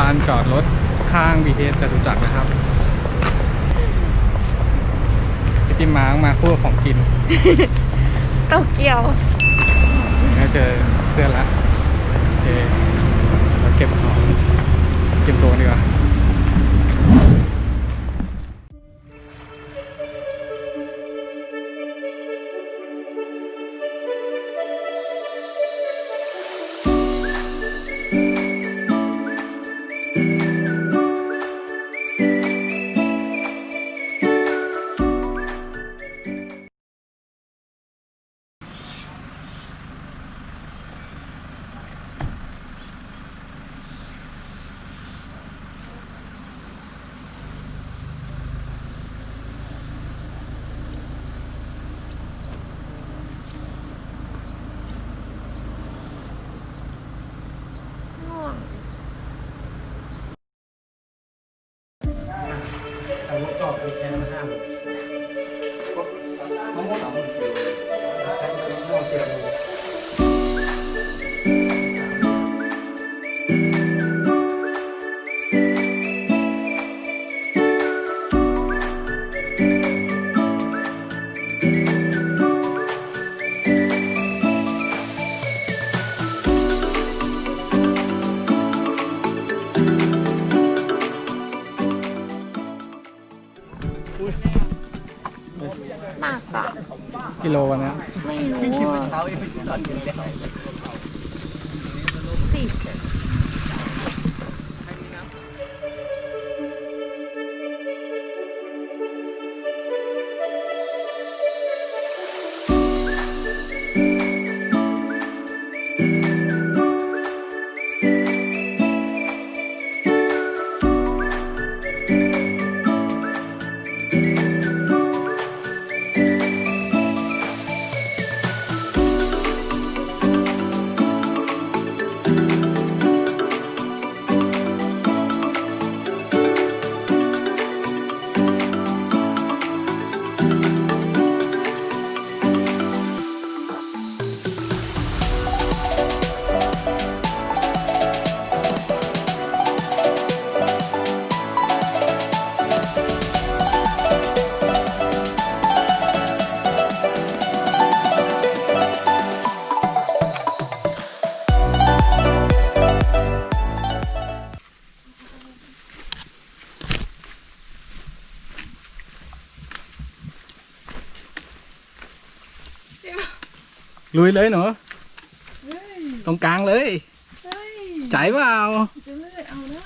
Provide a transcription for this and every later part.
านจอดรถข้าง BTS จตุจักรนะครับพี่ติมมาคู่ของกินโตเกียวน่าเจอเพื่อนละโอเคเราเก็บของเก็บตัวดีกว่าหนักอะกิโลวันนี้ไม่รู้10ลุยเลยหนูตรงกลางเลยใจเปล่าจะเลื่อยเอาเนอะ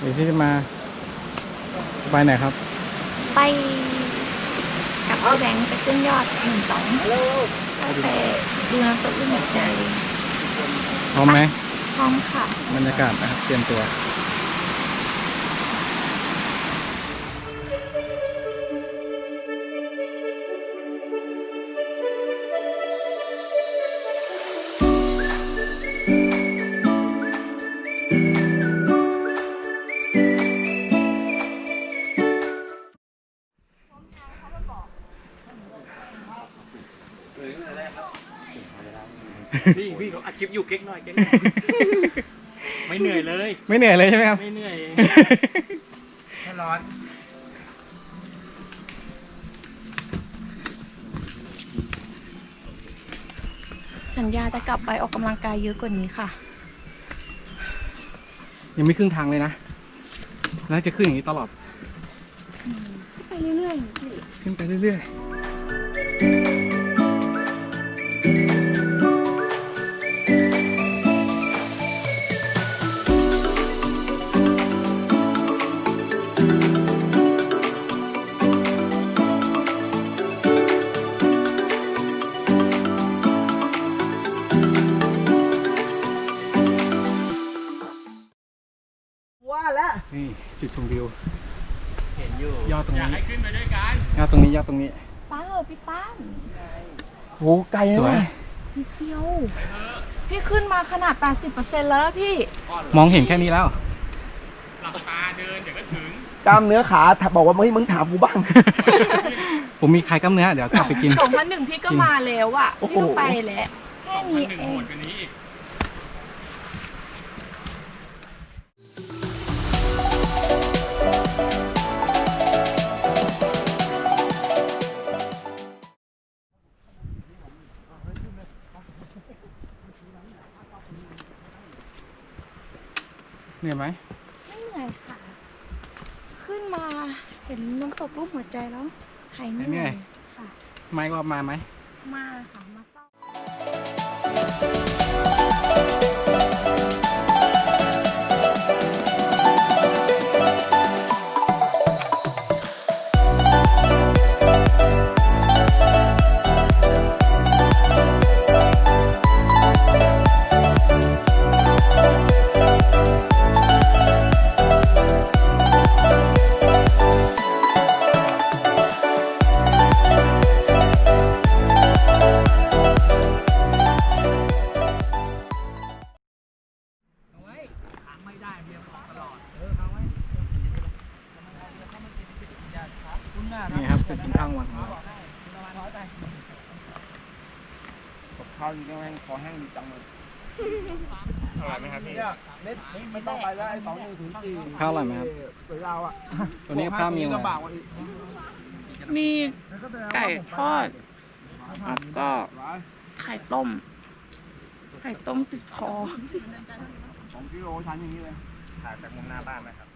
เดี๋ยวที่จะมาไปไหนครับ ไปกับพี่แบงค์ไปขึ้นยอด12ก็ไปดูน้ำตกลูกหัวใจ พร้อมไหม พร้อมค่ะ บรรยากาศนะครับเตรียมตัว พี่เขาอัดคลิปอยู่เก๊กหน่อยเก๊กไม่เหนื่อยเลย ไม่เหนื่อยเลยใช่ไหมครับ ไม่เหนื่อยแค่ร้อน สัญญาจะกลับไปออกกำลังกายเยอะกว่านี้ค่ะ ยังไม่ครึ่งทางเลยนะแล้วจะขึ้นอย่างนี้ตลอด ไปเรื่อย ขึ้นไปเรื่อยว่าแล้ว ๆนี่จุดชมวิว เห็นอยู่ ยอดตรงนี้ อยากให้ขึ้นไปด้วยกัน ยอดตรงนี้ยอดตรงนี้ ๆป้าเหอะพี่ตั้ม โอ้ไกลสวย นิดเดียว พี่ขึ้นมาขนาด 80%แล้วนะพี่ มองเห็นแค่นี้แล้ว หลับตาเดินเดี๋ยวก็ถึง กล้ามเนื้อขาบอกว่ามึงถามกูบ้าง ผมมีใครกล้ามเนื้อเดี๋ยวกลับไปกิน 2001พี่ก็มาแล้วอ่ะ โอ้โห พี่ก็ไปแล้วแค่นี้ หนึ่ง เอ โห ง ดกว่านี้อีก เหนื่อยไหม ไม่เหนื่อยค่ะ ขึ้นมาเห็นน้ำตกรูปหัวใจแล้วหายเหนื่อยค่ะ ไม่ก็มาไหม มาค่ะมาเฝ้า นี่ครับจุดกินข้าวกลางวันของเรา กับข้าวนี่ก็แม่งคอแห้งดีจังเลย อร่อยไหมครับพี่ เนี่ยเม็ดไม่ต้องไปแล้วไอ้21-4 ข้าวอร่อยไหมครับ สวยเราอ่ะ ตัวนี้กับข้าวมีอะไร ลำบากกว่าอีก มีไก่ทอด แล้วก็ไข่ต้ม ไข่ต้มติดคอ 2 กิโลชั้นอย่างนี้เลย ถ่ายจากมุมหน้าบ้านนะครับ